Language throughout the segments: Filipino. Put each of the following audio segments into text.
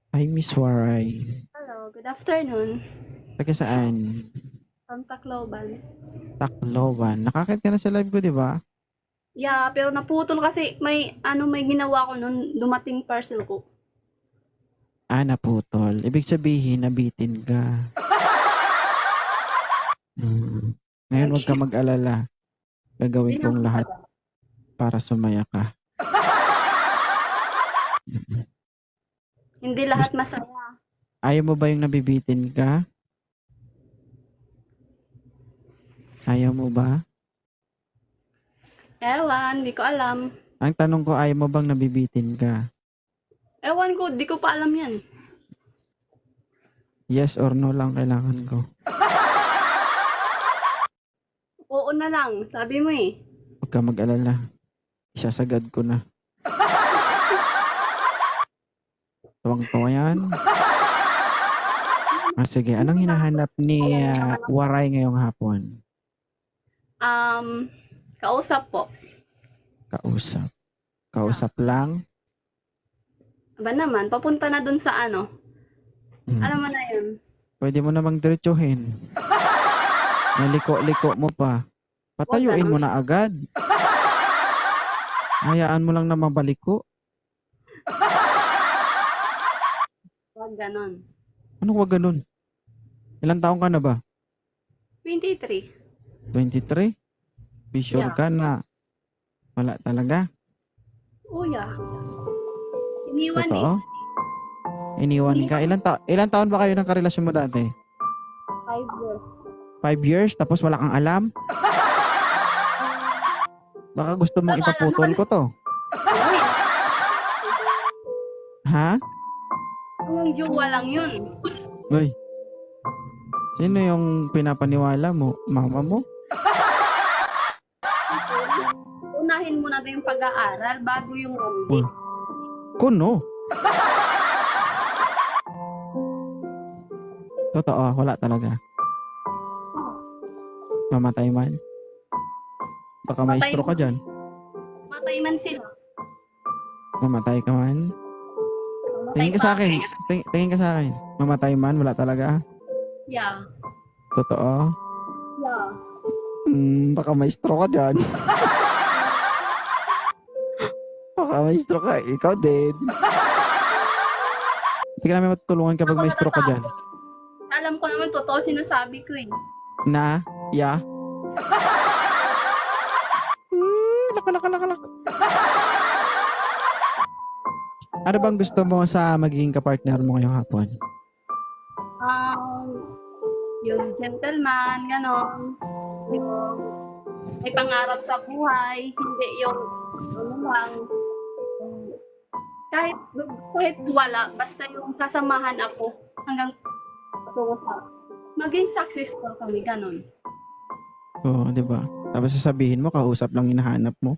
Hi, Miss Waray. Hello, good afternoon. Taga saan? From Tacloban. Tacloban. Nakakit ka na sa live ko, di ba? Yeah, pero naputol kasi may ginawa ko nun, dumating parcel ko. Naputol. Ibig sabihin, nabitin ka. Ngayon, huwag ka mag-alala. Gagawin Yun ang kong lahat talaga. para sumaya ka. Hindi lahat masaya. Ayaw mo ba yung nabibitin ka? Ayaw mo ba? Ewan, di ko alam. Ang tanong ko, ayaw mo bang nabibitin ka? Ewan ko, di ko pa alam yan. Yes or no lang kailangan ko. Oo na lang, sabi mo eh. Huwag ka mag-alala. Isasagad ko na. Tuwang-tuwa yan. Sige, anong hinahanap ni Waray ngayong hapon? Kausap po. Kausap. Kausap lang? Aba naman, papunta na dun sa ano. Hmm. Alam mo na yun. Pwede mo namang diretsuhin. Naliko-liko mo pa. Patayuin mo na agad. Hayaan mo lang na mabaliko. Huwag ganon. Anong wag ganun? Ilang taong ka na ba? 23. 23? Be sure Yeah. ka na wala talaga? Oh yeah. Iniwan Totoo? Iniwan ka? Ilang taon ba kayo ng karelasyon mo dati? 5 years. 5 years? Tapos wala kang alam? Baka gusto mong ipaputol ko to. Ha? Yung jowa lang yun. Uy. Sino yung pinapaniwala mo? Mama mo? Unahin mo na yung pag-aaral bago yung romantic. Kuno? Totoo, wala talaga. Mamatay man. Baka maestro ka dyan. Matay man sila. Mamatay ka man. Tingin ka sa akin. Tingin ka sa akin. Mamatay man, wala talaga. Yeah. Totoo. Yeah. Baka maestro ka dyan. Baka maestro ka. Ikaw din. Hindi ka namin matutulungan kapag maestro ka dyan. Alam ko naman, totoo sinasabi ko eh. Na? Ya? Laka. Ano bang gusto mo sa magiging kapartner mo ngayong hapon? Yung gentleman, gano'n. Yung may pangarap sa buhay. Hindi yung ano lang. Kahit wala, basta yung sasamahan ako hanggang sa maging successful kami, gano'n. Oo, di ba? Tapos sasabihin mo, kausap lang hinahanap mo.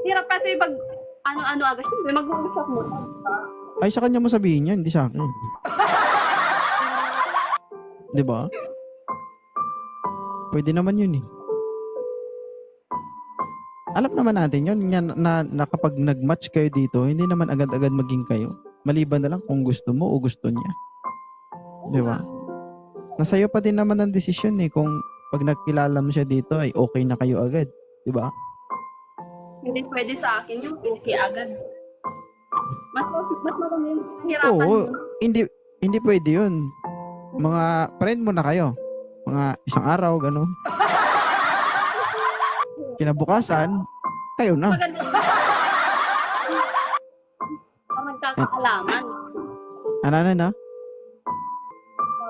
Hirap kasi pag ano-ano agad. Siyempre, mag-uusap mo. Ay, sa kanya mo sabihin yan, hindi sa akin. Di ba? Pwede naman yun eh. Alam naman natin yun, yan, na kapag nag-match kayo dito, hindi naman agad-agad maging kayo. Maliban na lang kung gusto mo o gusto niya. Di ba? Nasa'yo pa din naman ang desisyon eh, kung pag nagkilala mo siya dito ay okay na kayo agad. Di ba? Hindi pwede sa akin yung okay agad. Mas marami yung hirapan Oo, mo. hindi pwede yun. Mga friend mo na kayo. Mga isang araw, gano'n. Kinabukasan, kayo na. Maganda yun. Parang nagkakaalaman. Ano?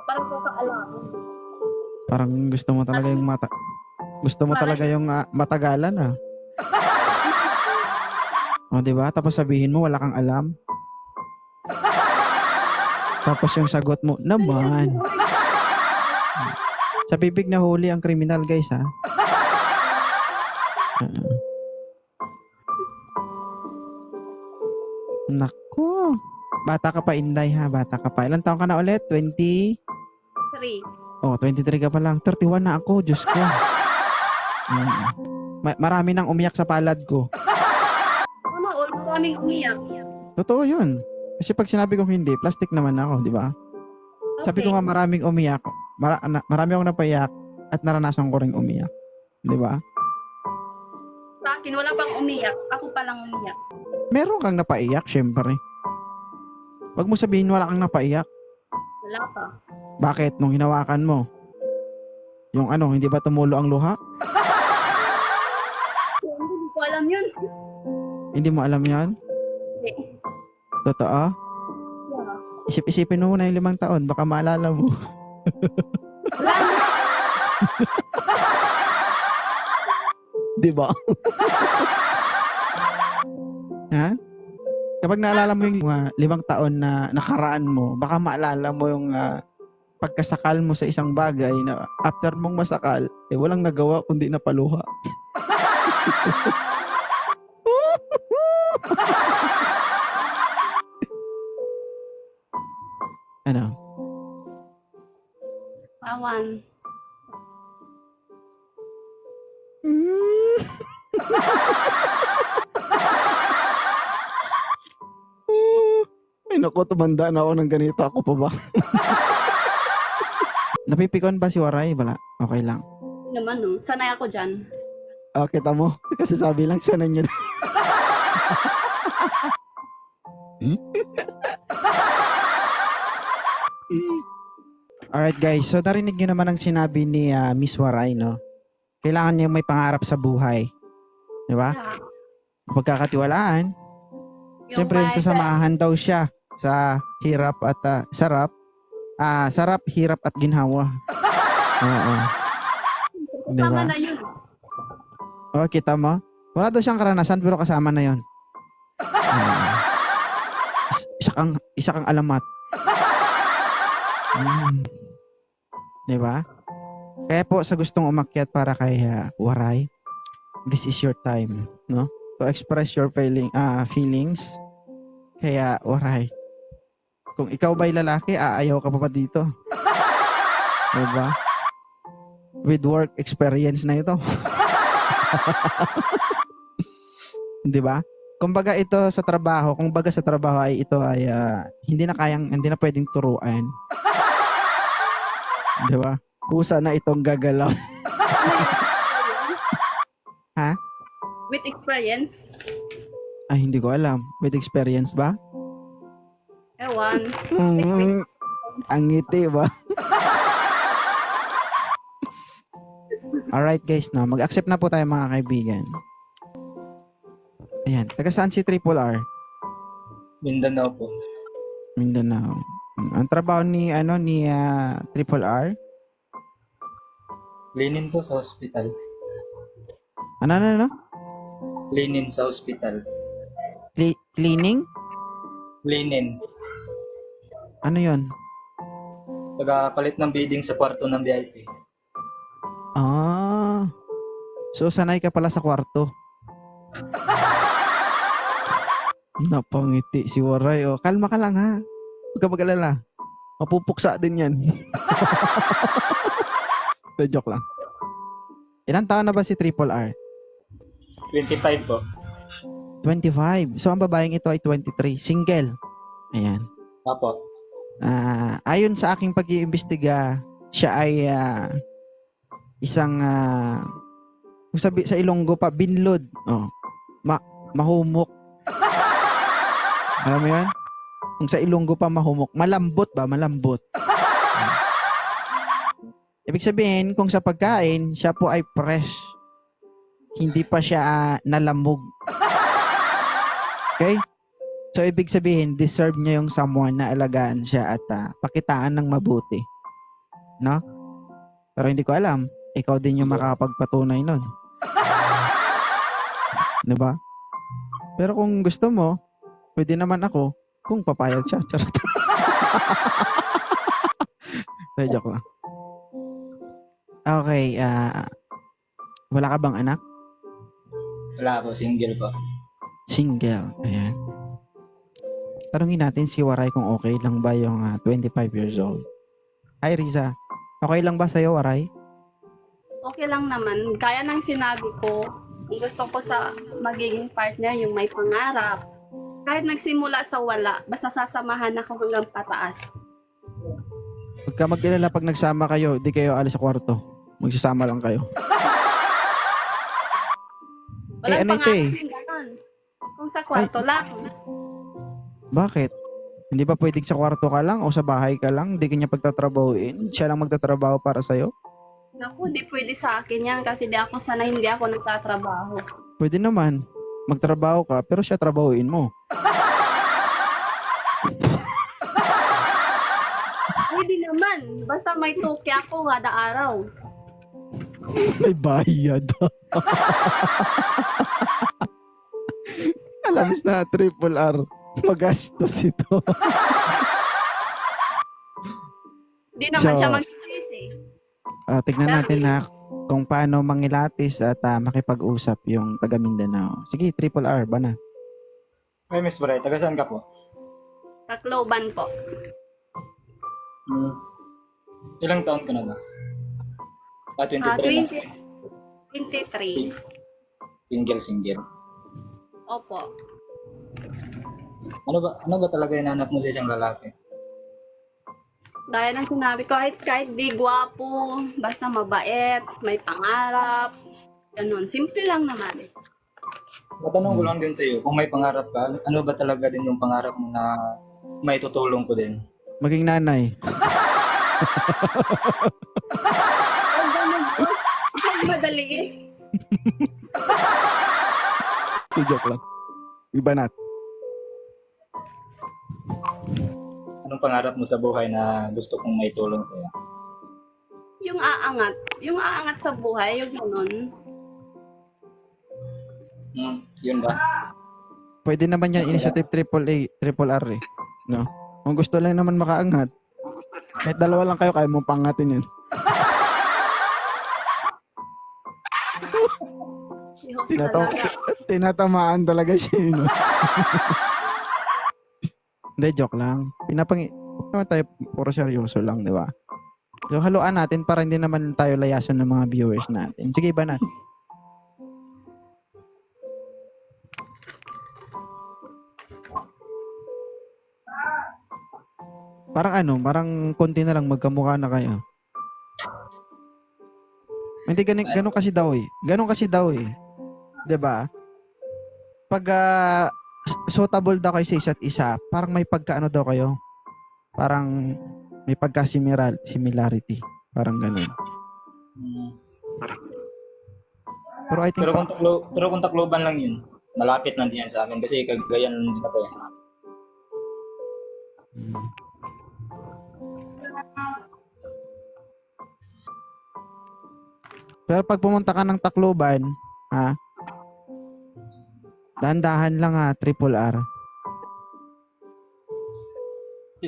Parang nagkakaalaman. Parang gusto mo talaga yung matagalan ah. O, di ba? Tapos sabihin mo, wala kang alam. Tapos yung sagot mo, naman. Sa bibig na huli ang kriminal, guys, ha? Nako. Bata ka pa, Inday, ha? Bata ka pa. Ilang taon ka na ulit? 20? 3. Oh, 23 ka pa lang. 31 na ako, Diyos ko. Marami nang umiyak sa palad ko. Maraming umiyak. Totoo yun. Kasi pag sinabi kong hindi, plastic naman ako, di ba? Sabi ko nga maraming umiyak. Marami akong napaiyak at naranasan ko ring umiyak. Di ba? Sa akin, wala pang umiyak. Ako pa lang umiyak. Meron kang napaiyak, syempre. Wag mo sabihin wala kang napaiyak. Wala pa. Bakit? Nung hinawakan mo, yung ano, hindi ba tumulo ang luha? Hindi ko alam yun. Hindi mo alam yan? Hindi. Totoo? Yeah. Isip-isipin mo muna yung 5 taon, baka maalala mo. Wala na. Di ba? Ha? Kapag naalala mo yung 5 taon na nakaraan mo, baka maalala mo yung pagkasakal mo sa isang bagay na after mong masakal, walang nagawa kundi napaluha. Ano? Awan. Ay naku, tumanda na ako ng ganito. Ako pa ba? Napipikon ba si Waray? Wala. Okay lang. Hindi naman, no? Sanay ako dyan. Kita mo? Kasi sabi lang siya na yun. Alright guys, so narinig nyo naman ang sinabi ni Miss Waray, no? Kailangan niya may pangarap sa buhay. Di ba? Yeah. Pagkakatiwalaan, siyempre wife, sasamahan daw siya sa hirap at sarap. Sarap, hirap at ginhawa. Oo. Di Tama ba? na yun. Kita mo? Wala daw siyang karanasan pero kasama na yon. Isa kang alamat. Di ba? Kaya po sa gustong umakyat para kay Waray, this is your time, no? To express your feelings. Kaya Waray, kung ikaw ba'y lalaki, aayaw ka pa dito. Di ba? With work experience na ito. Di ba? Kumbaga ito sa trabaho, sa trabaho ay ito ay hindi na pwedeng turuan. Di ba? Kusa na itong gagalaw. Ha? With experience. Ay, hindi ko alam. With experience ba? Ewan. Ang ngiti ba? Alright guys, no? Mag-accept na po tayo mga kaibigan. Ayan. Taga saan si Triple R? Mindanao po. Mindanao. Ang trabaho ni Triple R? Linin po sa hospital. Ano? Linin sa hospital. Cleaning? Linin. Ano yon? Pagpapalit ng bedding sa kwarto ng VIP. So sanay ka pala sa kwarto. Napangiti si Waray. Kalma ka lang ha. Huwag ka mag-alala. Mapupuksa din yan. Joke lang. Ilang taon na ba si Triple R? 25 po. 25. So ang babaeng ito ay 23. Single. Ayan. Apo. Ayon sa aking pag-iimbestiga, siya ay isang kung sabi sa Ilonggo pa, binlod. Mahumok. Alam mo yan? Kung sa Ilonggo pa mahumok. Malambot ba? Malambot. Ibig sabihin, kung sa pagkain, siya po ay fresh. Hindi pa siya nalamog. Okay? So, ibig sabihin, deserve niya yung someone na alagaan siya at pakitaan ng mabuti. No? Pero hindi ko alam. Ikaw din yung makakapagpatunay nun. Diba? Pero kung gusto mo, pwede naman ako kung papayag siya. Charot. Joke lang. Okay, wala ka bang anak? Wala po, single po. Single. Ayan. Tanungin natin si Waray kung okay lang ba yung 25 years old. Hi, Riza. Okay lang ba sa'yo, Waray? Okay lang naman. Kaya ng sinabi ko, gusto ko sa magiging partner yung may pangarap, Kahit nagsimula sa wala, basta sasamahan ako hanggang pataas. Huwag ka mag-alala pag nagsama kayo, di kayo alis sa kwarto. Magsasama lang kayo. Walang ano ito eh? pangarap ganon. Kung sa kwarto lang. Bakit? Hindi ba pwedeng sa kwarto ka lang o sa bahay ka lang? Hindi kanya pagtatrabahuin? Siya lang magtatrabaho para sa'yo? Naku, di pwede sa akin yan kasi di ako sanay, hindi ako nagtatrabaho. Pwede naman. Magtrabaho ka, pero siya trabahuin mo. Pwede naman. Basta may tuki ako kada araw. May bayad. Alam na, Triple R. Magastos ito. Di naman So, siya magsisisi. Tignan natin na kung paano mangilatis at makipag-usap yung taga Mindanao. Sige, Triple R, ba na? Ay, Miss Bray, taga saan ka po? Tacloban po. Ilang taon ka na ba? 23 na. 23. Single. Opo. Ano ba talaga hinahanap mo sa isang lalaki? Dahil ang sinabi ko, kahit di gwapo, basta mabait, may pangarap, ganun. Simple lang naman. Matanong ko lang din sa iyo, kung may pangarap ka, ano ba talaga din yung pangarap mo na may tutulong ko din? Maging nanay. Oh, ganun, boss. Huwag madali eh. Joke lang. Iba nat. Anong pangarap mo sa buhay na gusto kong may tulong sa iyo? Yung aangat sa buhay, yung ganun. Yun ba? Pwede naman yan initiative Triple R eh. No? Kung gusto lang naman makaangat, kahit dalawa lang kayo, kaya mo pangatin yun. Diyos Tinatawa, talaga. tinatamaan talaga siya yun. No? Hindi, joke lang. Huwag naman tayo puro seryoso lang, di ba? So, haluan natin para hindi naman tayo layasan ng mga viewers natin. Sige, iba na. Parang konti na lang magkamukha na kayo. Hindi ganun kasi daw eh. Ganun kasi daw eh. 'Di ba? Pag suitable daw kayo sa isa't isa, parang may pagkaano daw kayo. Parang may similarity. Parang ganun. Pero I think Pero kung Tacloban lang yun, malapit na din yan sa amin kasi Cagayan din ako eh. Pero pag pumunta ka ng Tacloban, dahan-dahan lang Triple R.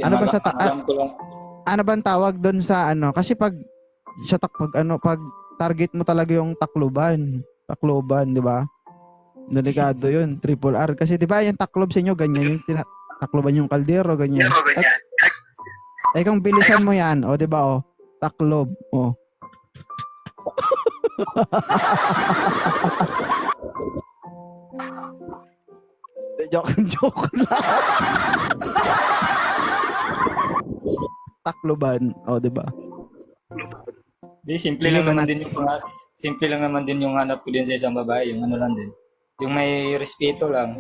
Ano ba sa alam ko lang. Ano bang tawag doon sa ano? Kasi pag target mo talaga yung Tacloban, 'di ba? Delikado 'yun, Triple R kasi 'di ba yung Taclob sa inyo ganyan yung Tacloban yung kaldero ganyan. Ay kung bilisan mo 'yan, 'di ba Taclob, joke lang. Tacloban, 'di ba? Di, simple lang naman din yung hanap ko din sa isang babae, yung ano lang din. Yung may respeto lang.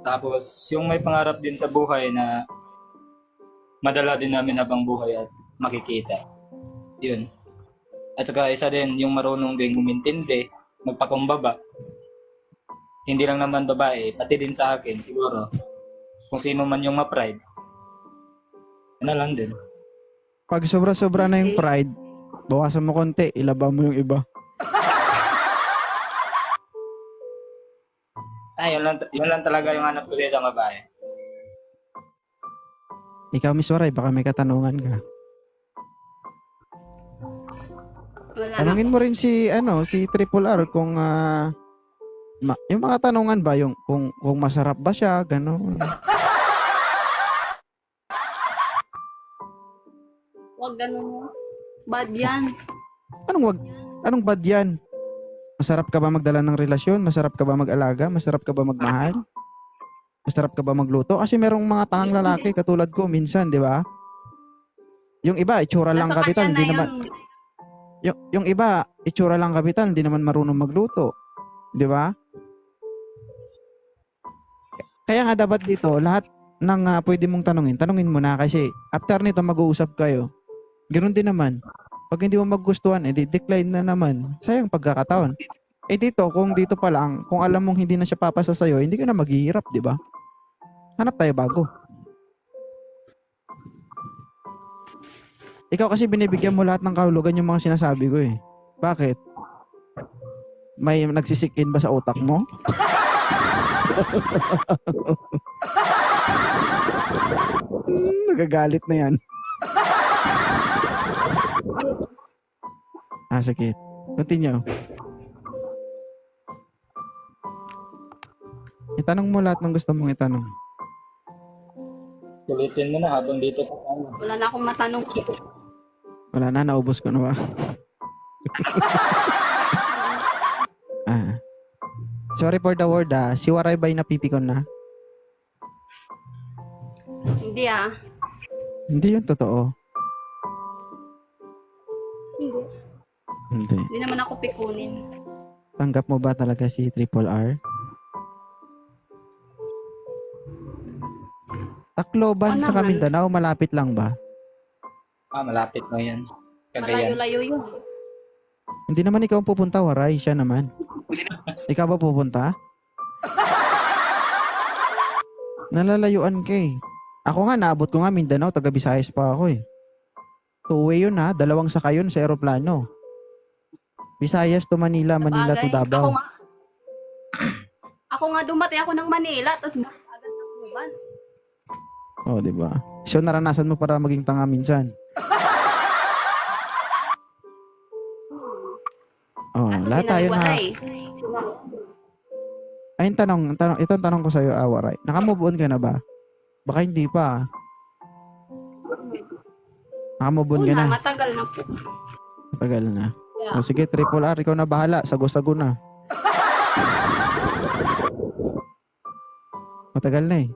Tapos, yung may pangarap din sa buhay na madala din namin habang buhay at makikita. Yun. At saka isa din, yung marunong din umintindi, magpakumbaba. Hindi lang naman babae, pati din sa akin, siguro. Kung sino man yung ma-pride. Ano lang din. Pag sobra-sobra na yung pride, bawasan mo konti, ilaba mo yung iba. Ay, yun lang talaga yung hanap ko sa isang babae. Ikaw, Miss Waray, baka may katanungan ka. Wala na. Tanungin mo rin si Triple R kung yung mga tanungan ba yung kung masarap ba siya, gano'n. Huwag ganun. Bad yan. Anong bad yan? Masarap ka ba magdala ng relasyon? Masarap ka ba mag-alaga? Masarap ka ba magmahal? Masarap ka ba magluto? Kasi merong mga tangang lalaki katulad ko minsan, di ba? Yung iba, itsura lang Nasa kapital, kanya na hindi naman, yun. yung iba, itsura lang kapital, hindi naman marunong magluto. Di ba? Kaya nga dapat dito, lahat ng pwede mong tanungin mo na kasi after nito mag-uusap kayo. Ganoon din naman. Pag hindi mo magustuhan, edi decline na naman. Sayang pagkakataon. Eh dito, kung dito pa lang, kung alam mong hindi na siya papasa sa'yo, hindi ka na maghihirap, di ba? Hanap tayo bago. Ikaw kasi binibigyan mo lahat ng kahulugan yung mga sinasabi ko eh. Bakit? May nagsisikin ba sa utak mo? Nagagalit na yan. Sige. Continue. Itanong mo lahat ng gusto mong itanong. Sulitin mo na habang dito pa tayo. Wala na akong matanong. Wala na, naubos ko na ba? Sorry for the word si Waray ba'y napipikon na? Hindi ah. Hindi yun totoo. Hindi. Hindi. Hindi naman ako pikunin. Tanggap mo ba talaga si Triple R? Tacloban Oo tsaka naman. Mindanao, malapit lang ba? Malapit mo yan. Cagayan. Malayo-layo yun. Hindi naman ikaw ang pupunta, Waray. Siya naman. Ikaw ba pupunta? Nalalayuan ka eh. Ako nga, naabot ko nga Mindanao, taga Visayas pa ako eh. Two-way yun dalawang sakay yun sa aeroplano. Visayas to Manila, Manila to Sabagay. Davao. Ako nga dumating ako ng Manila, tapos agad ng Cuban. Oh, di ba? So, naranasan mo para maging tanga minsan. Oh, Kaso lahat tayo na. pinaliwalay. Ay, itong tanong ko sa'yo, Waray. Naka-move on ka na ba? Baka hindi pa. Naka-move on ka na. Matagal na po. Matagal na. Yeah. Sige, Triple R, ikaw na bahala. Sago-sago na. Matagal na eh.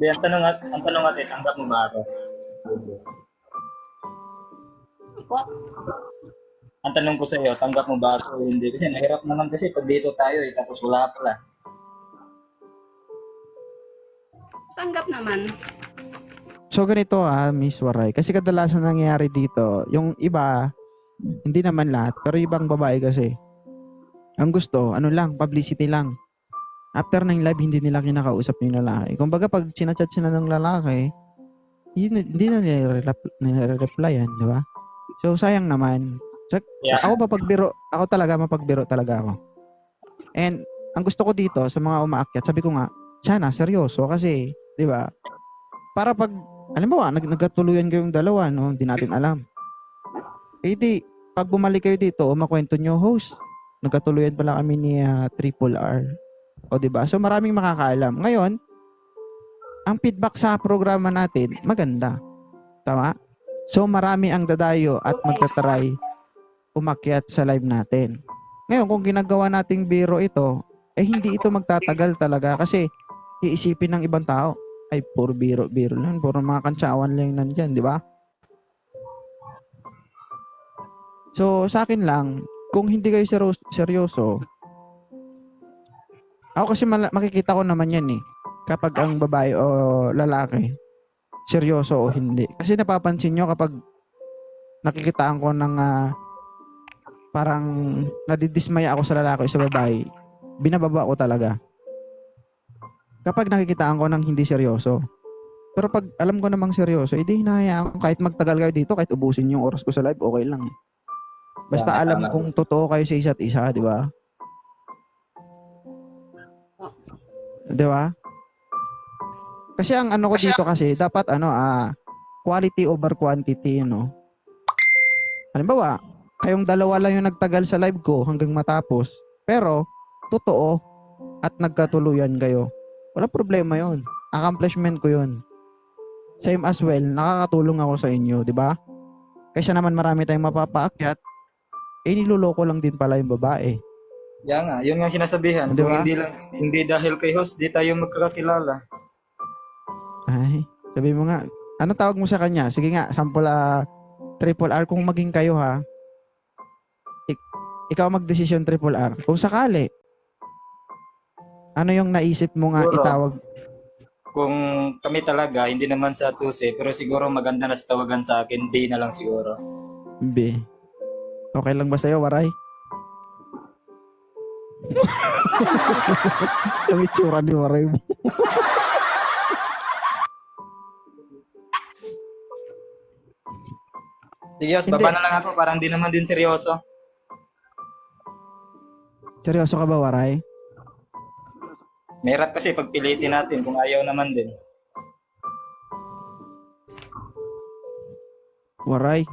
Di, ang tanong natin, tanggap mo ba ako? Po. Ang tanong ko sa iyo, tanggap mo ba ako o hindi? Kasi nahirap naman kasi pag dito tayo tapos wala pala. Tanggap naman. So ganito Miss Waray. Kasi kadalasan nangyayari dito, yung iba, hindi naman lahat, pero ibang babae kasi, ang gusto, ano lang, publicity lang. After ng live, hindi nila kinakausap yung lalaki. Kumbaga pag sinachat sila ng lalaki, hindi na nire-replyan, di ba? So sayang naman. So, Yeah. ako mapagbiro talaga ako. And ang gusto ko dito sa mga umaakyat, sabi ko nga, sana seryoso kasi, di ba? Para pag, alam mo nagkatuluyan kayong dalawa, no? Hindi natin alam. Eh di, pag bumalik kayo dito, makwento nyo, host, nagkatuluyan pala kami ni Triple R. O di ba? So maraming makakaalam. Ngayon, ang feedback sa programa natin, maganda. Tama? So marami ang dadayo at magtatry umakyat sa live natin. Ngayon, kung ginagawa nating biro ito, hindi ito magtatagal talaga kasi iisipin ng ibang tao, ay puro biro lang, puro mga kantsawan lang nandyan, di ba? So, sa akin lang, kung hindi kayo seryoso, ako kasi makikita ko naman yan eh, kapag ang babae o lalaki, seryoso o hindi. Kasi napapansin nyo kapag nakikitaan ko ng parang nadidismaya ako sa lalaki o sa babae, binababa ko talaga. Kapag nakikitaan ko ng hindi seryoso. Pero pag alam ko namang seryoso, edi hinahayaan ko kahit magtagal kayo dito, kahit ubusin yung oras ko sa live, okay lang eh. Basta Tama, alam tama. kung totoo kayo sa isa't isa, di ba? Di ba? Kasi ang ano ko dito kasi, dapat quality over quantity, Halimbawa, kayong dalawa lang yung nagtagal sa live ko hanggang matapos, pero totoo at nagkatuluyan kayo. Wala problema yon. Accomplishment ko yon. Same as well, nakakatulong ako sa inyo, di ba? Kaysa naman marami tayong mapapaakyat, niloloko lang din pala yung babae. Yan nga, yun nga sinasabihan. Di Kung ba? hindi dahil kay host, di tayo magkakakilala. Ay, sabi mo nga, ano tawag mo sa kanya? Sige nga, sample triple R kung maging kayo ha. Ikaw magdesisyon triple R. Kung sakali, ano yung naisip mo nga Siguro. itawag? Kung kami talaga, hindi naman sa susi, pero siguro maganda na sa tawagan sa akin, B na lang siguro. B. Okay lang ba sa'yo, Waray? Yung itsura ni Waray mo. Sige, host, Hindi. baba na lang ako, parang di naman din seryoso. Seryoso ka ba, Waray? Mahirap kasi pagpilitin natin kung ayaw naman din. Waray,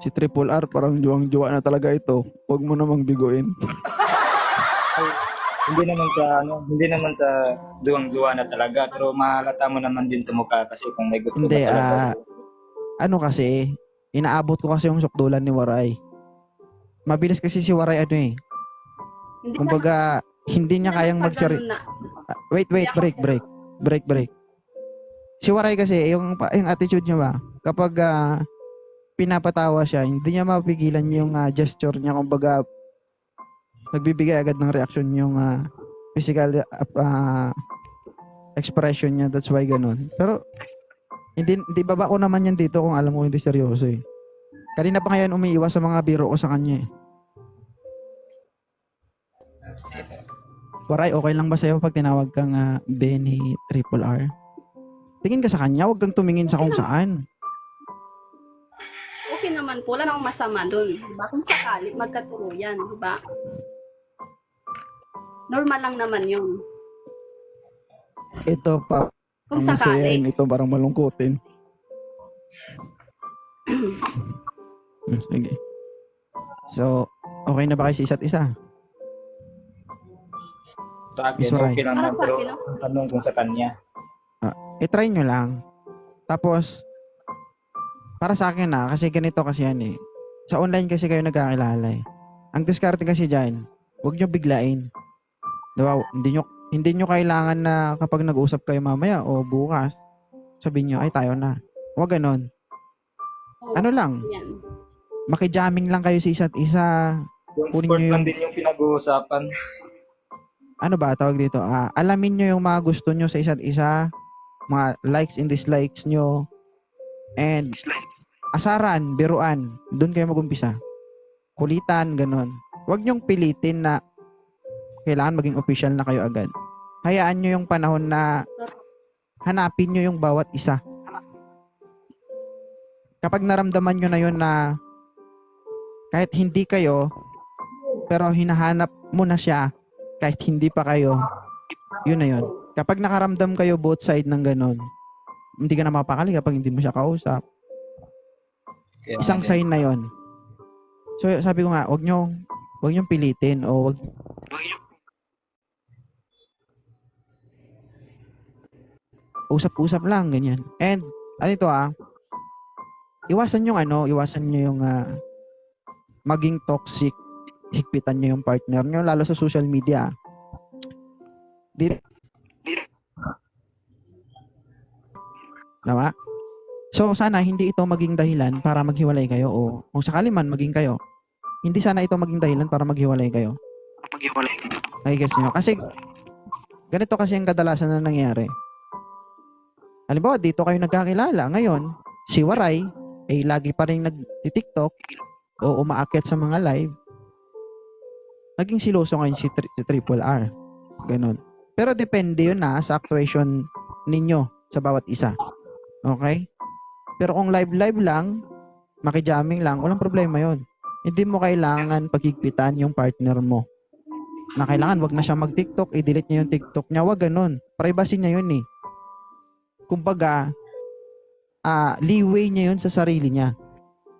si Triple R parang juwang-juwa na talaga ito. Huwag mo namang biguin. Hindi naman sa duwang-duwa na talaga, pero mahalata mo naman din sa mukha kasi kung may gusto Hindi, ka talaga. ano kasi, inaabot ko kasi yung sukdulan ni Waray. Mabilis kasi si Waray ano eh. Hindi Kumbaga, hindi niya kayang magsari. magsari... Wait, break. Si Waray kasi, yung attitude niya ba, kapag pinapatawa siya, hindi niya mapigilan yung gesture niya. Kumbaga, nagbibigay agad ng reaction yung physical expression niya. That's why ganun. Pero, hindi baba ko naman yan dito kung alam mo hindi seryoso eh. Kanina pa ngayon umiiwas sa mga biro ko sa kanya eh. Waray, okay lang ba sa'yo pag tinawag kang Benny Triple R? Tingin ka sa kanya, huwag kang tumingin sa kung saan. Okay naman po, wala namang masama doon. Diba? Kung sakali, magkatuluyan, diba? Normal lang naman yun. Ito pa. Kung Ang masayain, sakali. ito parang malungkutin. Sige. So, okay na ba kayo sa isa't isa? Sa akin, Miss Waray. okay naman, Para sa pero akin, no? ang tanong kung sa kanya. I-try nyo lang. Tapos, para sa akin kasi ganito kasi yan eh. Sa online kasi kayo nagkakilala eh. Ang diskarte kasi dyan, huwag nyo biglain. Diba? Hindi nyo kailangan na kapag nag-usap kayo mamaya o bukas, sabihin nyo, ay tayo na. Huwag ganon. Oo, Ano lang, yan. makijamming lang kayo sa isa't isa. Yung Kunin sport nyo lang yung- din yung pinag-uusapan. Ano ba tawag dito? Alamin nyo yung mga gusto nyo sa isa't isa, mga likes and dislikes nyo, and asaran, biruan, doon kayo mag-umpisa. Kulitan, ganon. Huwag nyong pilitin na kailangan maging official na kayo agad. Hayaan nyo yung panahon na hanapin nyo yung bawat isa. Kapag naramdaman nyo na yun na kahit hindi kayo, pero hinahanap mo na siya kahit hindi pa kayo, yun na yun. Kapag nakaramdam kayo both side ng ganon, hindi ka na mapakali kapag hindi mo siya kausap. Kaya Isang nga din. sign na yon. So sabi ko nga, wag nyo pilitin o wag usap-usap lang ganyan. And ano ito iwasan nyo yung maging toxic, higpitan nyo yung partner nyo lalo sa social media. Tama? So sana hindi ito maging dahilan para maghiwalay kayo o kung sakali man maging kayo, hindi sana ito maging dahilan para maghiwalay kayo. Ay guess nyo. Kasi ganito kasi ang kadalasan na nangyari. Halimbawa, dito kayo nagkakilala. Ngayon, si Waray ay lagi pa rin nag-TikTok o umaakyat sa mga live. Naging siloso ngayon si Triple R. Ganon. Pero depende yun sa actuation ninyo sa bawat isa. Okay? Pero kung live lang, makijamming lang, walang problema yon. Hindi mo kailangan pagigpitan yung partner mo. Na kailangan wag na siya mag-TikTok, i-delete niya yung TikTok niya. Wag ganun. Privacy niya yun eh. Kumbaga, leeway niya yun sa sarili niya.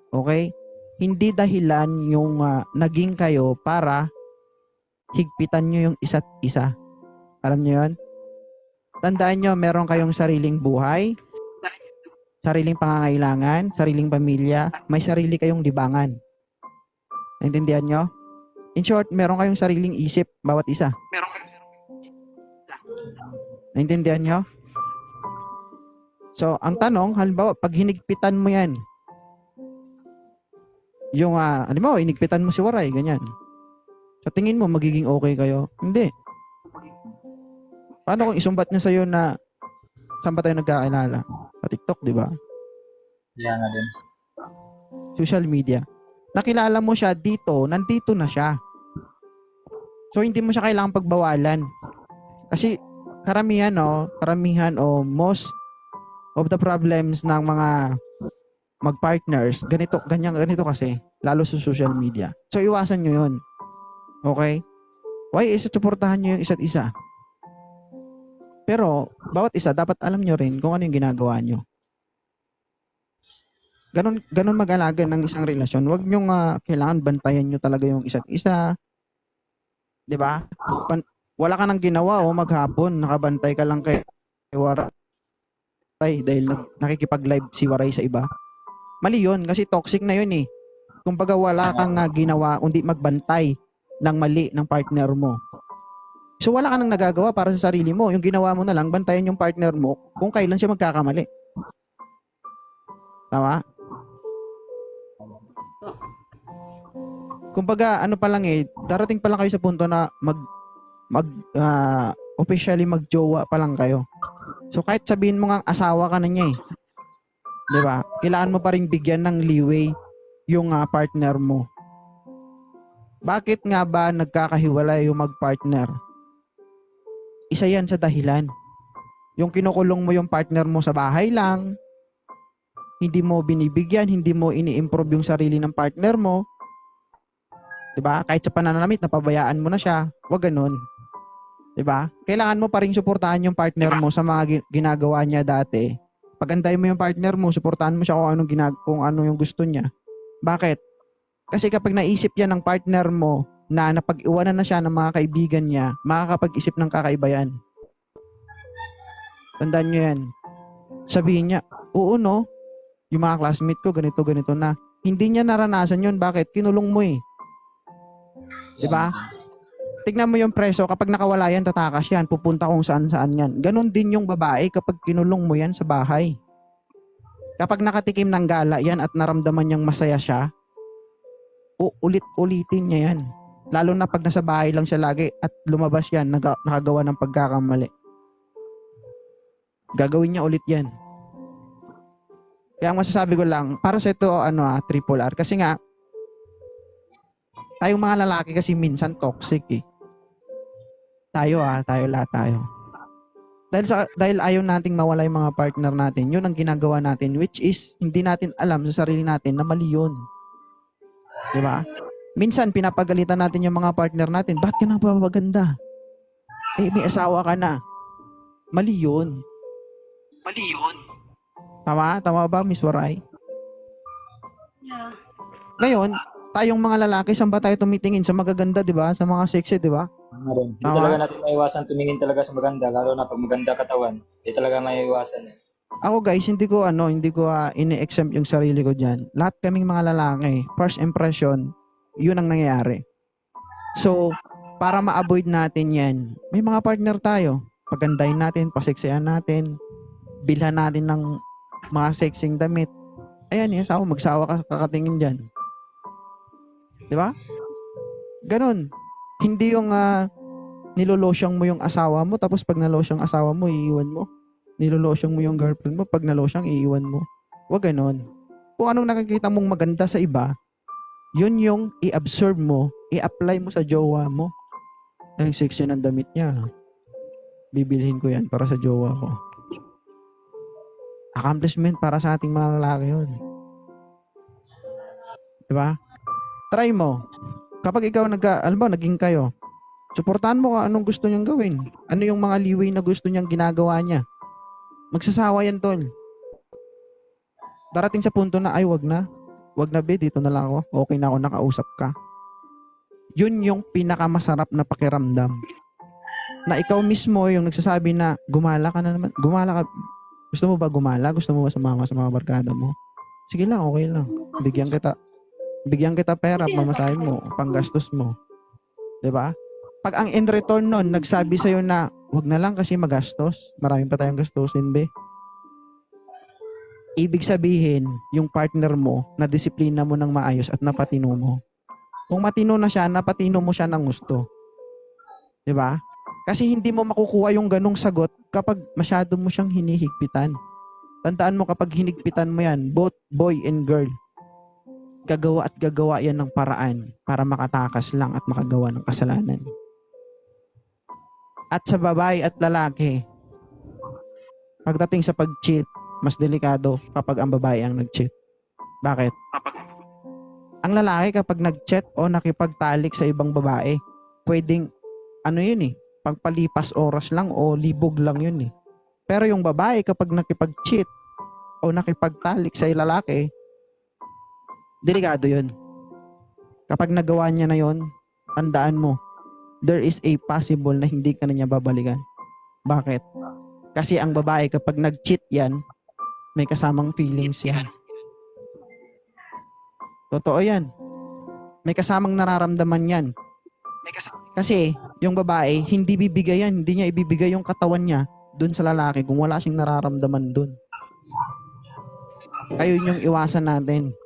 Okay? Hindi dahilan yung naging kayo para higpitan nyo yung isa't isa. Alam niyo yun? Tandaan nyo, meron kayong sariling buhay, sariling pangangailangan, sariling pamilya, may sarili kayong libangan. Naintindihan nyo? In short, meron kayong sariling isip, bawat isa. Naintindihan nyo? So, ang tanong, halimbawa, pag hinigpitan mo yan, yung, halimbawa, hinigpitan mo si Waray, ganyan. Sa tingin mo, magiging okay kayo? Hindi. Paano kung isumbat niya sa'yo na saan ba tayo nagkakilala? Sa TikTok, di ba? Kaya nga din. Social media. Nakilala mo siya dito, nandito na siya. So, hindi mo siya kailangang pagbawalan. Kasi, karamihan o most of the problems ng mga mag-partners, ganito kasi, lalo sa social media. So, iwasan nyo yun. Okay? Why is it suportahan nyo yung isa't isa? Pero, bawat isa, dapat alam nyo rin kung ano yung ginagawa nyo. Ganon mag-alaga ng isang relasyon. Huwag nyo kailangan bantayan nyo talaga yung isa't isa. 'Di ba? Wala ka nang ginawa maghapon, nakabantay ka lang kay Waray dahil nakikipag-live si Waray sa iba. Mali yun, kasi toxic na yun eh. Kumbaga wala kang ginawa kundi magbantay ng mali ng partner mo. So wala ka nang nagagawa para sa sarili mo. Yung ginawa mo na lang, bantayan yung partner mo kung kailan siya magkakamali. Tama? Kumbaga, ano pa lang darating pa lang kayo sa punto na officially magjowa pa lang kayo. So kahit sabihin mo nga asawa ka na niya 'di ba? Kailangan mo pa ring bigyan ng leeway yung partner mo. Bakit nga ba nagkakahiwalay yung mag-partner? Isa yan sa dahilan. Yung kinukulong mo yung partner mo sa bahay lang, hindi mo binibigyan, hindi mo ini-improve yung sarili ng partner mo. 'Di ba? Kahit sa pananamit, napabayaan mo na siya. Huwag ganun. 'Di ba? Kailangan mo pa ring suportahan yung partner mo sa mga ginagawa niya dati. Pagandahin mo yung partner mo, suportahan mo siya kung ano yung gusto niya. Bakit? Kasi kapag naisip yan ng partner mo na napag-iwanan na siya ng mga kaibigan niya, makakapag-isip ng kakaiba yan. Tandaan nyo yan. Sabihin niya, oo no, yung mga classmate ko ganito na. Hindi niya naranasan yun. Bakit? Kinulong mo eh. Diba? Tignan mo yung preso, kapag nakawala yan, tatakas yan, pupunta kung saan-saan yan. Ganon din yung babae kapag kinulong mo yan sa bahay. Kapag nakatikim ng gala yan at naramdaman niyang masaya siya, ulit-ulitin niya yan. Lalo na pag nasa bahay lang siya lagi at lumabas yan, nakagawa ng pagkakamali. Gagawin niya ulit yan. Kaya ang masasabi ko lang, para sa ito, triple R. Kasi nga, tayong mga lalaki kasi minsan toxic eh. Tayo lahat tayo. Dahil ayaw nating mawala yung mga partner natin, yun ang ginagawa natin, which is, hindi natin alam sa sarili natin na mali yun. Diba? Minsan, pinapagalitan natin yung mga partner natin, bakit ka napapaganda? May asawa ka na. Mali yun. Tama? Tama ba, Miss Waray? Yeah. Ngayon, tayong mga lalaki, saan ba tayo tumitingin? Sa magaganda, di ba? Sa mga sexy, di ba? Hindi talaga natin maiwasan tumingin talaga sa maganda, lalo na pag maganda katawan. Hindi talaga maiwasan eh. Ako guys, hindi ko ini-exempt yung sarili ko diyan. Lahat kaming mga lalaki, first impression, yun ang nangyayari. So, para ma-avoid natin 'yan, may mga partner tayo. Pagandahin natin, paseksihan natin, bilhan natin ng mga sexing damit. Ayan, magsawa ka kakatingin diyan. 'Di ba? Ganon. Hindi yung nilolosyang mo yung asawa mo, tapos pag nalosyang asawa mo, iiwan mo. Nilolosyang mo yung girlfriend mo, pag nalosyang, iiwan mo. Huwag ganon. Kung anong nakikita mong maganda sa iba, yun yung i-absorb mo, i-apply mo sa jowa mo. Ay, sexy ng damit niya. Bibilhin ko yan para sa jowa ko. Accomplishment para sa ating mga lalaki yun. Diba? Try mo. Kapag ikaw naging kayo, suportahan mo kung anong gusto niyang gawin. Ano yung mga leeway na gusto niyang ginagawa niya. Magsasawa yan, tol. Darating sa punto na, ay, wag na. Wag na, be, dito na lang ako. Okay na ako, nakausap ka. Yun yung pinakamasarap na pakiramdam. Na ikaw mismo yung nagsasabi na, gumala ka na naman. Gumala ka. Gusto mo ba gumala? Gusto mo ba sumama sa mga barkada mo? Sige lang, okay lang. Bigyan kita pera, mamasahin mo, panggastos mo. 'Di ba? Pag ang in return nun, nagsabi sa'yo na, wag na lang kasi magastos. Maraming pa tayong gastusin, be. Ibig sabihin, yung partner mo, na disiplina mo ng maayos at napatino mo. Kung matino na siya, napatino mo siya ng gusto. 'Di ba? Kasi hindi mo makukuha yung ganong sagot kapag masyado mo siyang hinihigpitan. Tandaan mo kapag hinigpitan mo yan, both boy and girl, gagawa at gagawa yan ng paraan para makatakas lang at makagawa ng kasalanan. At sa babae at lalaki, pagdating sa pag-cheat, mas delikado kapag ang babae ang nag-cheat. Bakit? Ang lalaki kapag nag-chat o nakipagtalik sa ibang babae, pwedeng, yun pagpalipas oras lang o libog lang yun eh. Pero yung babae kapag nakipag-cheat o nakipagtalik sa lalaki, delikado yun. Kapag nagawa niya na yun, tandaan mo, there is a possible na hindi ka na niya babalikan. Bakit? Kasi ang babae kapag nag-cheat yan, may kasamang feelings yan. Totoo yan. May kasamang nararamdaman yan. Kasi yung babae, hindi bibigay yan. Hindi niya ibibigay yung katawan niya dun sa lalaki kung wala siyang nararamdaman dun. Ayun yung iwasan natin.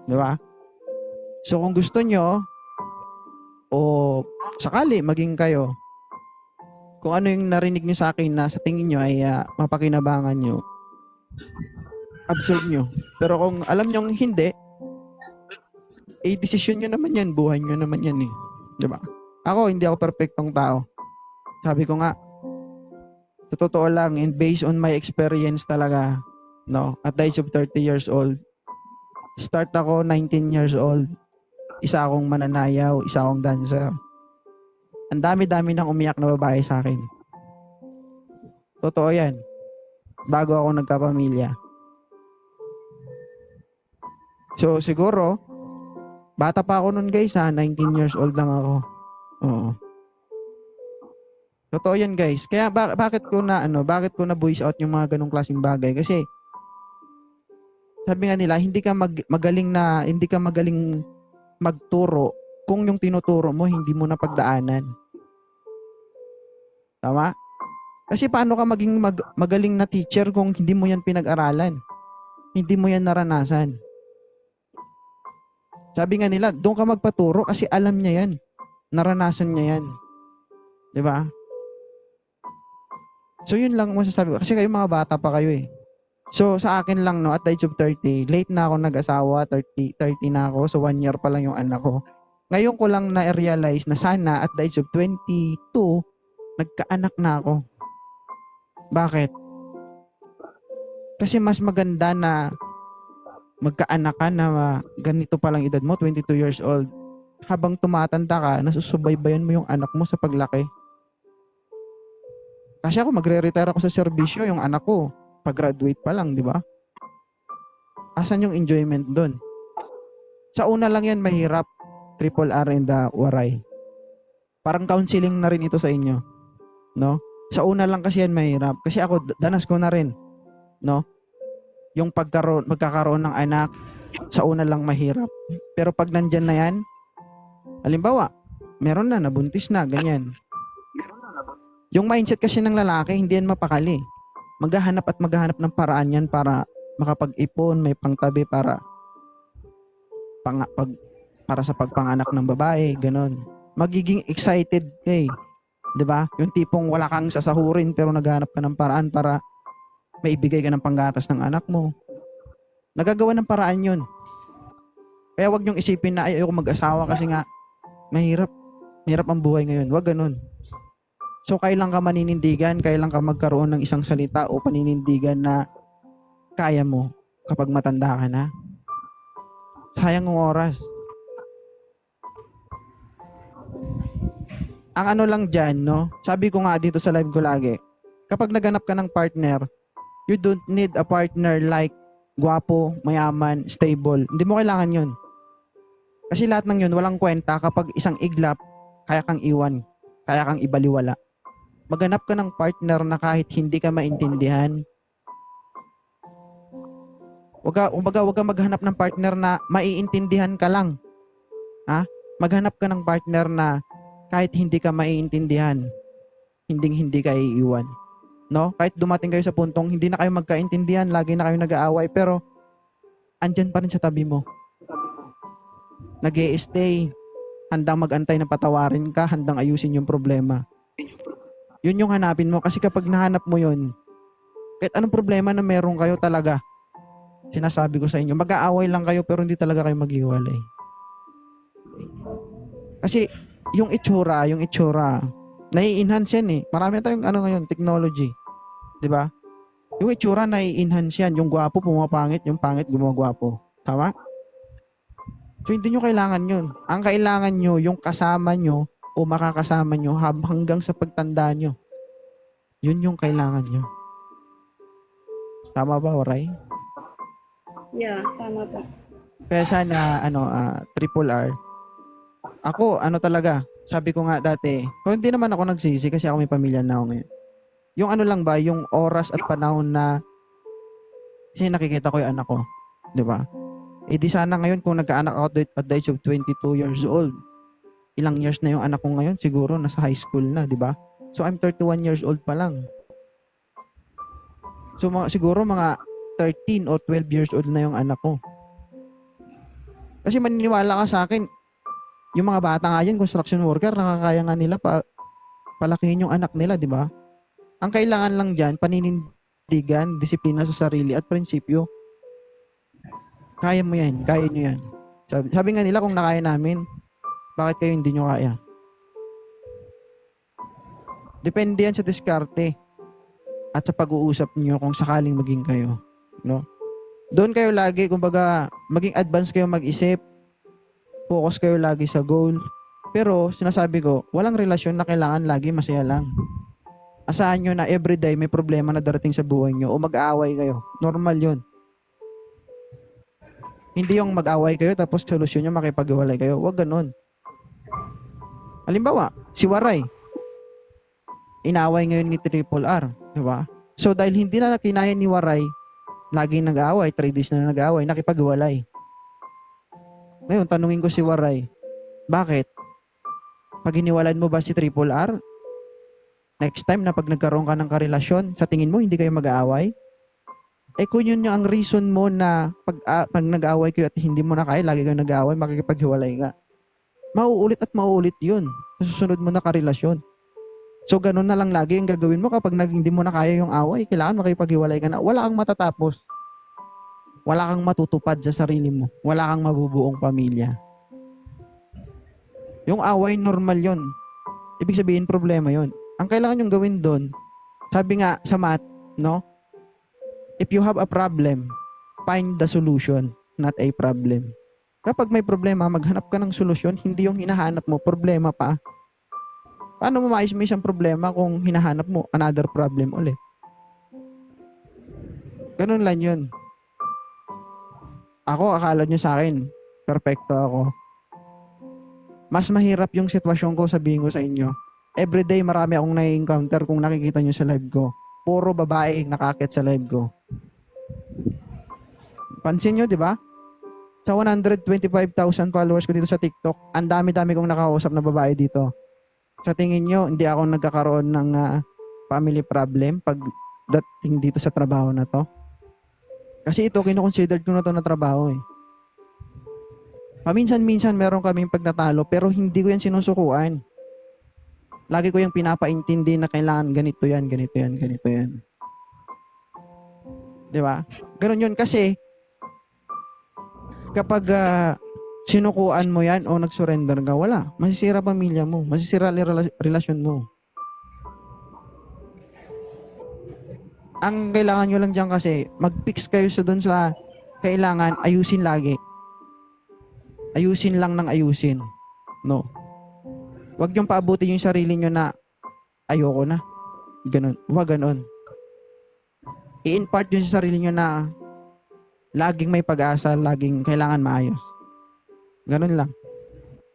Di ba? So kung gusto nyo, o sakali maging kayo, kung ano yung narinig nyo sa akin na sa tingin nyo ay mapakinabangan nyo, absorb nyo. Pero kung alam nyo hindi, desisyon nyo naman yan, buhay nyo naman yan eh. Diba? Ako, hindi ako perfectong tao. Sabi ko nga, sa totoo lang, and based on my experience talaga, no, at the age of 30 years old, start ako 19 years old, isa akong mananayaw, isa akong dancer. Ang dami-dami nang umiyak na babae sa akin. Totoo yan. Bago ako nagkapamilya. So, siguro, bata pa ako nun guys 19 years old lang ako. Oo. Totoo yan guys. Kaya bakit ko na voice out yung mga ganong klaseng bagay? Kasi, sabi nga nila, hindi ka magaling magturo kung yung tinuturo mo hindi mo na pagdaanan. Tama? Kasi paano ka maging magaling na teacher kung hindi mo yan pinag-aralan? Hindi mo yan naranasan. Sabi nga nila, doon ka magpaturo kasi alam niya yan. Naranasan niya yan. 'Di ba? So yun lang masasabi ko. Kasi kayo mga bata pa kayo eh. So, sa akin lang, no, at the age of 30, late na ako nag-asawa, 30 na ako, so 1 year pa lang yung anak ko. Ngayon ko lang na-realize na sana at the age of 22, nagkaanak na ako. Bakit? Kasi mas maganda na magkaanak ka na ganito pa lang edad mo, 22 years old. Habang tumatanda ka, nasusubaybayan mo yung anak mo sa paglaki. Kasi ako, magre-retire ako sa serbisyo, yung anak ko, pag-graduate pa lang, di ba? Asan yung enjoyment doon? Sa una lang yan, mahirap. Triple R and waray. Parang counseling na rin ito sa inyo. No? Sa una lang kasi yan, mahirap. Kasi ako, danas ko na rin. No? Yung magkakaroon ng anak, sa una lang mahirap. Pero pag nandyan na yan, halimbawa, meron na, nabuntis na, ganyan. Yung mindset kasi ng lalaki, hindi yan mapakali. Maghahanap ng paraan yan para makapag-ipon, may pangtabi para sa pagpanganak ng babae, ganon. Magiging excited eh. 'Di ba? Yung tipong wala kang sasahurin pero naghahanap ka ng paraan para maibigay ka ng panggatas ng anak mo. Nagagawa ng paraan 'yun. Kaya wag niyong isipin na ayoko mag-asawa kasi nga mahirap ang buhay ngayon. Wag ganon. So, kailan ka maninindigan, kailan ka magkaroon ng isang salita o paninindigan na kaya mo kapag matanda ka na? Sayang ang oras. Ang ano lang dyan, no? Sabi ko nga dito sa live ko lagi, kapag naganap ka ng partner, you don't need a partner like gwapo, mayaman, stable. Hindi mo kailangan yun. Kasi lahat ng yun, walang kwenta kapag isang iglap, kaya kang iwan, kaya kang ibaliwala. Maghanap ka ng partner na kahit hindi ka maintindihan. Huwag ka maghanap ng partner na maiintindihan ka lang. Ha? Maghanap ka ng partner na kahit hindi ka maiintindihan, hindi ka iiwan. No? Kahit dumating kayo sa puntong hindi na kayo magkaintindihan, lagi na kayo nag-aaway, pero andyan pa rin sa tabi mo. Nag-i-stay, handang mag-antay na patawarin ka, handang ayusin yung problema. Yun yung hanapin mo. Kasi kapag nahanap mo yun, kahit anong problema na meron kayo talaga, sinasabi ko sa inyo, mag-aaway lang kayo pero hindi talaga kayo maghiwalay. Kasi yung itsura, nai-enhance yan eh. Marami tayong ngayon, technology. 'Di ba? Yung itsura nai-enhance yan. Yung gwapo pumapangit, yung pangit gumagwapo. Tama? So hindi nyo kailangan yun. Ang kailangan nyo, yung kasama nyo o makakasama nyo hanggang sa pagtanda nyo. Yun yung kailangan nyo. Tama ba, Waray? Yeah, tama po. Kaya sana, triple R. Ako, talaga, sabi ko nga dati, kung hindi naman ako nagsisi kasi ako may pamilya na ako ngayon. Yung lang ba, yung oras at panahon na kasi nakikita ko yung anak ko. Di ba? Eh di sana ngayon kung nagkaanak ako at the age of 22 years old, ilang years na yung anak ko ngayon? Siguro nasa high school na, di ba? So I'm 31 years old pa lang. So siguro mga 13 or 12 years old na yung anak ko. Kasi maniniwala ka sa akin, yung mga bata nga yan, construction worker, nakakaya nga nila palakihin yung anak nila, di ba? Ang kailangan lang dyan, paninindigan, disiplina sa sarili at prinsipyo. Kaya mo yan, kaya nyo yan. Sabi nga nila kung nakaya namin, bakit kayo hindi nyo kaya? Depende yan sa diskarte at sa pag-uusap nyo kung sakaling maging kayo. No? Doon kayo lagi, kumbaga, maging advance kayo mag-isip, focus kayo lagi sa goal. Pero, sinasabi ko, walang relasyon na kailangan lagi masaya lang. Asahan nyo na everyday may problema na darating sa buhay nyo o mag-aaway kayo. Normal yun. Hindi yung mag-away kayo tapos solusyon nyo makipag-iwalay kayo. Huwag ganun. Halimbawa, si Waray, inaway ngayon ni Triple R. Diba? So, dahil hindi na kinaya ni Waray, laging nag-aaway, 3 days na nag-aaway, nakipag-iwalay. Ngayon, tanungin ko si Waray, bakit? Pag hiniwalan mo ba si Triple R, next time na pag nagkaroon ka ng karelasyon, sa tingin mo, hindi kayo mag-aaway? Eh kung yun yung ang reason mo na pag nag-aaway kayo at hindi mo na kaya, lagi kayo nag-aaway, makikipaghiwalay ka. Mauulit at mauulit yun sa susunod mo na karelasyon. So, ganun na lang lagi ang gagawin mo kapag hindi mo na kaya yung away, kailangan makipaghiwalay ka na. Wala kang matatapos. Wala kang matutupad sa sarili mo. Wala kang mabubuong pamilya. Yung away, normal yon. Ibig sabihin, problema yon. Ang kailangan yung gawin doon, sabi nga sa math, no? If you have a problem, find the solution, not a problem. Kapag may problema, maghanap ka ng solusyon, hindi yung hinahanap mo, problema pa. Paano mo maayos mo isang problema kung hinahanap mo another problem ulit? Ganun lang yun. Ako, akala nyo sa akin, perfecto ako. Mas mahirap yung sitwasyon ko, sabihin ko sa inyo. Everyday, marami akong nai-encounter kung nakikita nyo sa live ko. Puro babae nakakit sa live ko. Pansin nyo, di ba? Sa 125,000 followers ko dito sa TikTok, ang dami-dami kong nakausap na babae dito. Sa tingin nyo, hindi ako nagkakaroon ng family problem pag dating dito sa trabaho na to? Kasi ito, kinukonsidered ko na to na trabaho eh. Paminsan-minsan meron kaming pagtatalo pero hindi ko yan sinusukuan. Lagi ko yung pinapaintindi na kailangan ganito yan, ganito yan, ganito yan. Di ba? Ganun yun kasi kapag sinukuan mo yan o nag-surrender ka, wala. Masisira pamilya mo. Masisira relasyon mo. Ang kailangan nyo lang dyan kasi, mag-fix kayo sa doon sa kailangan, ayusin lagi. Ayusin lang ng ayusin. No. Huwag yung paabutin yung sarili nyo na ayoko na. Ganun. Huwag ganun. I-impart yung sa sarili nyo na laging may pag-asa, laging kailangan maayos. Ganun lang.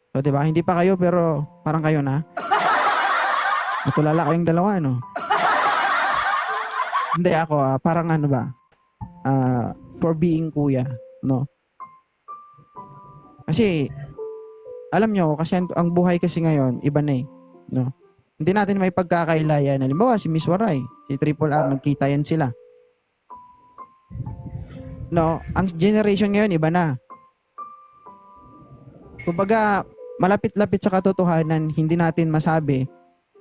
So, diba? Hindi pa kayo, pero parang kayo na. Natulala kayong dalawa, no? Hindi ako, parang ano ba? For being kuya, no? Kasi, alam nyo, kasi ang buhay kasi ngayon, iba na eh. No? Hindi natin may pagkakailayan. Halimbawa, si Miss Waray, si Triple R, nagkita yan sila. No, ang generation ngayon, iba na. Kumbaga, malapit-lapit sa katotohanan, hindi natin masabi.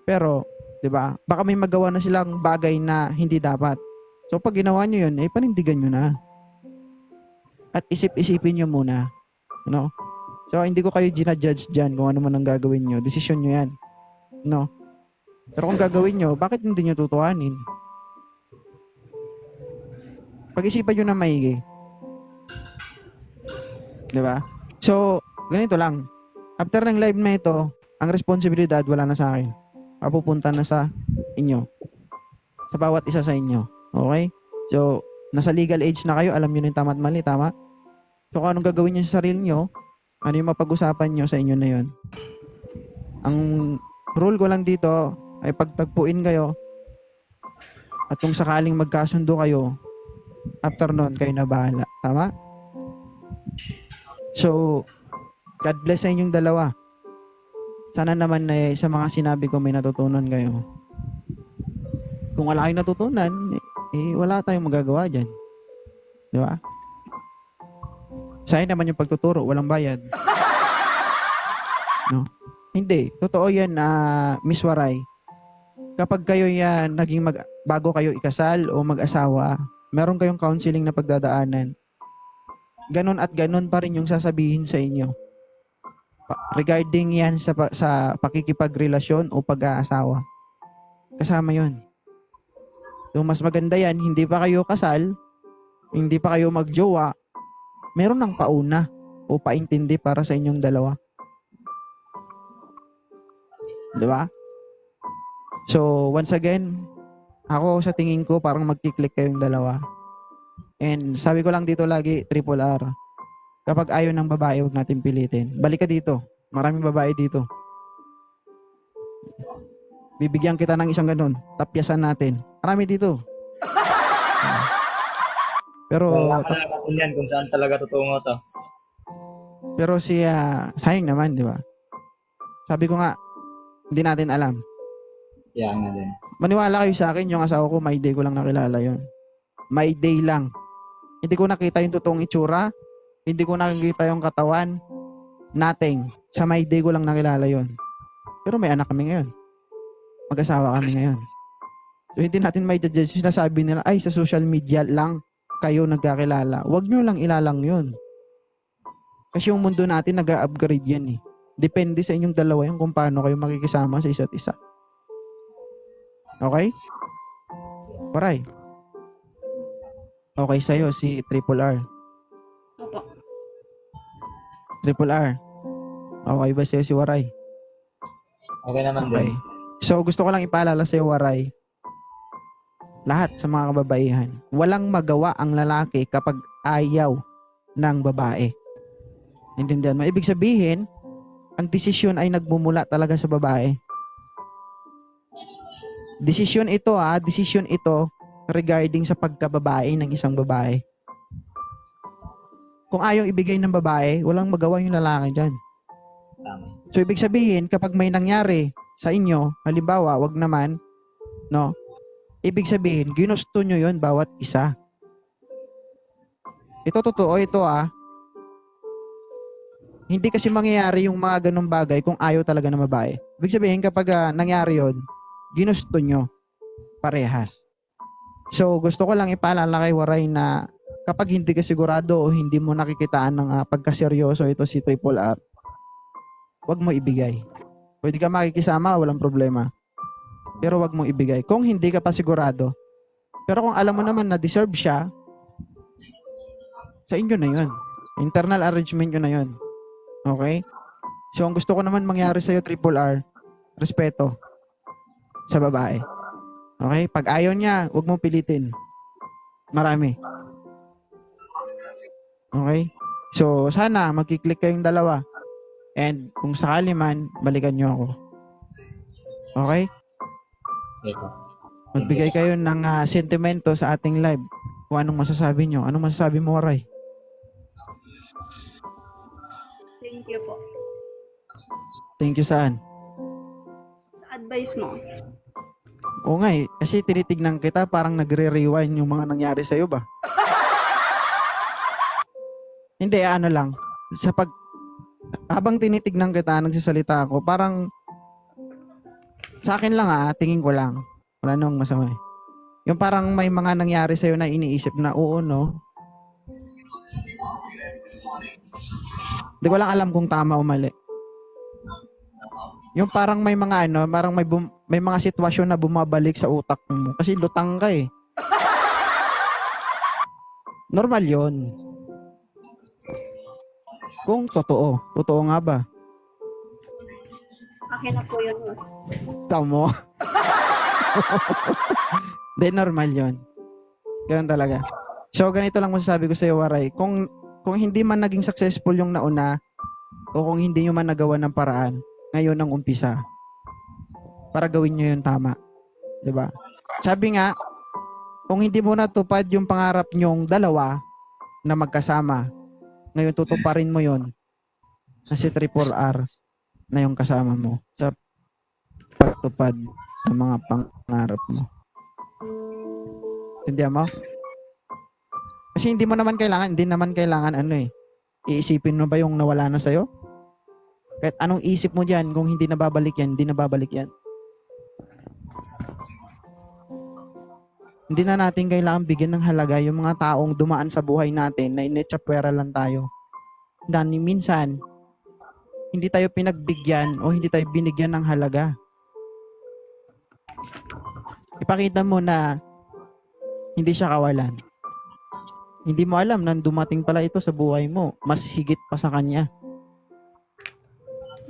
Pero, di ba, baka may magawa na silang bagay na hindi dapat. So, pag ginawa nyo yun, panindigan nyo na. At isip-isipin nyo muna. No? So, hindi ko kayo ginajudge dyan kung ano man ang gagawin nyo. Desisyon nyo yan. No? Pero kung gagawin nyo, bakit hindi nyo tutuhanin? Pag-isipan nyo na maigi. Diba? So, ganito lang. After ng live na ito, ang responsibilidad wala na sa akin. Papupunta na sa inyo. Sa bawat isa sa inyo. Okay? So, nasa legal age na kayo, alam nyo na yung tama at mali, tama? So, kung anong gagawin nyo sa sarili nyo, ano yung mapag-usapan nyo sa inyo na yun. Ang rule ko lang dito, ay pagtagpuin kayo at kung sakaling magkasundo kayo, after nun, kayo na bahala. Tama? So, God bless sa inyong dalawa. Sana naman na sa mga sinabi ko may natutunan kayo. Kung wala kayong natutunan, wala tayong magagawa dyan. Di ba? Sa'yo naman yung pagtuturo, walang bayad. No? Hindi. Totoo yan, Miss Waray. Kapag kayo yan, bago kayo ikasal o mag-asawa, meron kayong counseling na pagdadaanan. Ganon at ganon pa rin yung sasabihin sa inyo. Regarding yan sa pakikipagrelasyon o pag-aasawa. Kasama yon. So, mas maganda yan, hindi pa kayo kasal, hindi pa kayo magjowa, meron ng pauna o paintindi para sa inyong dalawa. Diba? So, once again, ako sa tingin ko parang magkiklik kayong dalawa. And sabi ko lang dito lagi, Triple R, kapag ayaw ng babae, huwag natin pilitin. Balik ka dito. Maraming babae dito. Bibigyan kita ng isang ganun. Tapyasan natin. Marami dito. Pero Wala ka natin yan kung saan talaga tutungo to. pero sayang naman, di ba? Sabi ko nga, hindi natin alam. Kaya nga din. Maniwala kayo sa akin, yung asawa ko, my day ko lang nakilala yon. My day lang. Hindi ko nakita yung totoong itsura. Hindi ko nakikita yung katawan. Nothing. Sa my day ko lang nakilala yon. Pero may anak kami ngayon. Mag-asawa kami ngayon. So, hindi natin may judge. Sinasabi nila, ay, sa social media lang kayo nagkakilala. Huwag nyo lang ilalang yun. Kasi yung mundo natin nag-upgrade yan eh. Depende sa inyong dalawa yung kung paano kayo makikisama sa isa't isa. Okay? Waray. Okay sa'yo si Triple R. Opo. Triple R. Okay ba sa'yo si Waray? Okay naman Okay. din. So, gusto ko lang ipaalala sa'yo, Waray. Lahat sa mga kababaihan, walang magawa ang lalaki kapag ayaw ng babae. Intindihan mo? Ibig sabihin, ang desisyon ay nagmumula talaga sa babae. Desisyon ito regarding sa pagkababae ng isang babae. Kung ayaw ibigay ng babae, walang magawa yung lalaki dyan. Tama. So, ibig sabihin, kapag may nangyari sa inyo, halimbawa, wag naman, no? Ibig sabihin, ginusto nyo yun bawat isa. Ito totoo, ito Hindi kasi mangyayari yung mga ganong bagay kung ayaw talaga ng babae. Ibig sabihin, kapag nangyari yun, ginusto nyo parehas. So, gusto ko lang ipaalala kay Waray na kapag hindi ka sigurado o hindi mo nakikitaan ng pagkaseryoso ito si Triple R, wag mo ibigay. Pwede ka makikisama, walang problema. Pero wag mo ibigay. Kung hindi ka pa sigurado. Pero kung alam mo naman na deserve siya, sa inyo na yun. Internal arrangement nyo na yun. Okay? So, ang gusto ko naman mangyari sa'yo, Triple R, respeto sa babae. Okay? Pag ayaw niya, huwag mo pilitin. Marami. Okay? So, sana magkiklik kayong dalawa. And kung sakali man, balikan nyo ako. Okay? Ito. Magbigay kayo ng sentimento sa ating live. Kung anong masasabi nyo. Anong masasabi mo, Waray? Thank you po. Thank you saan? Advice mo. Oo nga eh. Kasi tinitignan kita, parang nagre-rewind yung mga nangyari sa'yo ba? Hindi, ano lang. Habang tinitignan kita, nagsasalita ako, parang sa akin lang tingin ko lang. Wala namang masama eh. Yung parang may mga nangyari sa'yo na iniisip na, oo, no? Hindi ko lang alam kung tama o mali. Yung parang may mga parang may mga sitwasyon na bumabalik sa utak mo. Kasi lutang ka eh. Normal yon. Kung totoo. Totoo nga ba? Akin na po yun. Tamo. Hindi, normal yon. Ganun talaga. So, ganito lang masasabi ko sa iyo, Waray. Kung hindi man naging successful yung nauna, o kung hindi nyo man nagawa ng paraan, ngayon ang umpisa. Para gawin nyo yung tama. 'Di ba? Sabi nga, kung hindi mo natupad yung pangarap nyong dalawa na magkasama, ngayon tutuparin mo yon na si 4R na yung kasama mo sa pagtupad ng mga pangarap mo. Hindi mo? Kasi hindi naman kailangan iisipin mo ba yung nawala na sa'yo? Kahit anong isip mo dyan, kung hindi nababalik yan, hindi nababalik yan. Hindi na natin kailangan bigyan ng halaga yung mga taong dumaan sa buhay natin na inetsapwera lang tayo. Dahil minsan, hindi tayo pinagbigyan o hindi tayo binigyan ng halaga. Ipakita mo na hindi siya kawalan. Hindi mo alam na dumating pala ito sa buhay mo. Mas higit pa sa kanya.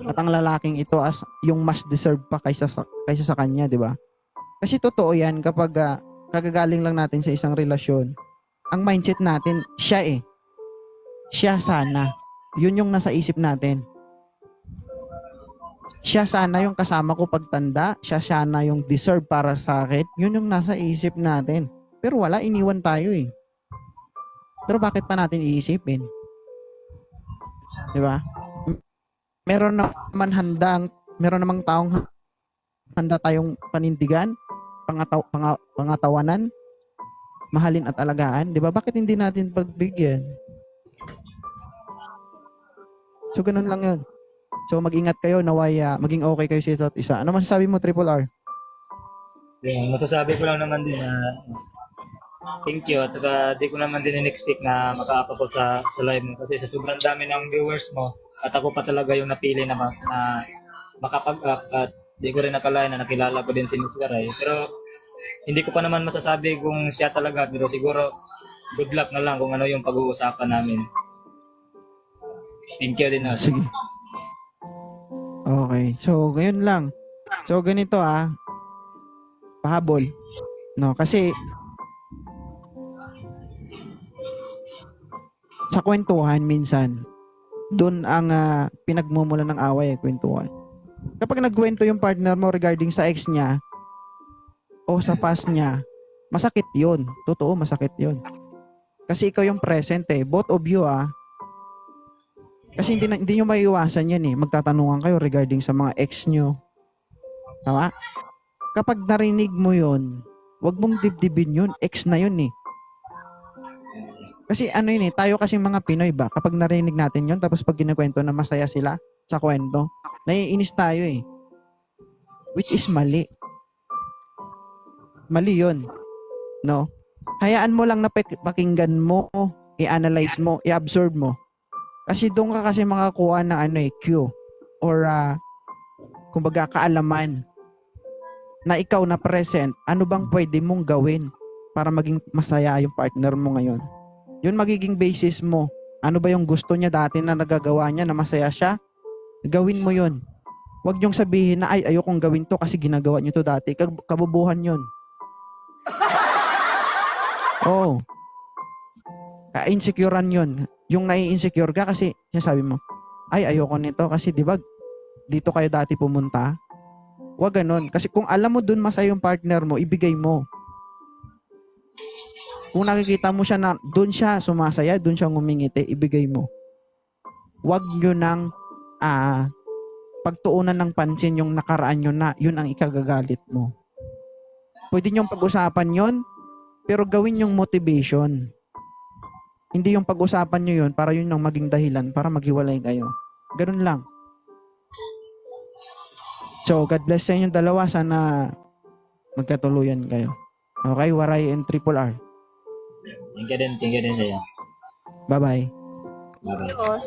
At ang lalaking ito as yung mas deserve pa kaysa sa kanya, di ba? Kasi totoo yan kapag kagagaling lang natin sa isang relasyon. Ang mindset natin, siya eh. Siya sana. Yun yung nasa isip natin. Siya sana yung kasama ko pagtanda. Siya sana yung deserve para sa akin. Yun yung nasa isip natin. Pero wala, iniwan tayo eh. Pero bakit pa natin iisipin? Di ba? Meron namang taong handa tayong panindigan, pangatawanan, mahalin at alagaan. Di ba? Bakit hindi natin pagbigyan? So, ganun lang yun. So, mag-ingat kayo, naway maging okay kayo sa isa't isa. Ano masasabi mo, Triple R? Yung masasabi ko lang naman din na thank you at saka di ko naman din in-expect na makaapa ko sa live mo kasi sa sobrang dami ng viewers mo at ako pa talaga yung napili na makapag-up at di ko rin nakalain na nakilala ko din si Miss Waray. Pero hindi ko pa naman masasabi kung siya talaga, pero siguro good luck na lang kung ano yung pag-uusapan namin. Thank you din. Sige. Okay. So, ngayon lang. So, ganito pahabol. No, kasi sa kwentuhan minsan, doon ang pinagmumula ng away kwentuhan. Kapag nagkwento yung partner mo regarding sa ex niya o sa past niya, masakit yun. Totoo, masakit yun. Kasi ikaw yung present eh. Both of you kasi hindi nyo maiiwasan yan eh. Magtatanungan kayo regarding sa mga ex nyo. Tama? Kapag narinig mo yun, wag mong dibdibin yun. Ex na yun eh. Kasi yun eh, tayo kasing mga Pinoy ba, kapag narinig natin yun, tapos pag kinikwento na masaya sila sa kwento, naiinis tayo eh. Which is mali. Mali yun. No? Hayaan mo lang na pakinggan mo, i-analyze mo, i-absorb mo. Kasi doon ka kasi makakuha ng cue or kumbaga kaalaman na ikaw na present, ano bang pwede mong gawin para maging masaya yung partner mo ngayon. Yun magiging basis mo. Ano ba yung gusto niya dati na nagagawa niya na masaya siya? Gawin mo yun. Huwag niyong sabihin na, ay, ayokong gawin to kasi ginagawa niyo to dati. Kabubuhan yun. Oo. Ka-insecurean yun. Yung nai-insecure ka kasi, sabi mo, ay, ayoko nito kasi di ba dito kayo dati pumunta? Huwag ganun. Kasi kung alam mo dun masaya yung partner mo, ibigay mo. Kung nakikita mo siya na doon siya sumasaya, doon siya ngumingiti, ibigay mo. Huwag nyo nang pagtuunan ng pansin yung nakaraan nyo na yun ang ikagagalit mo. Pwede nyong pag-usapan yon, pero gawin yung motivation. Hindi yung pag-usapan nyo yun para yun ang maging dahilan para maghiwalay kayo. Ganun lang. So, God bless sa inyong dalawa. Sana magkatuluyan kayo. Okay, Waray and Triple R. Thank you din sa'yo. Bye-bye. Bye-bye. Diyos.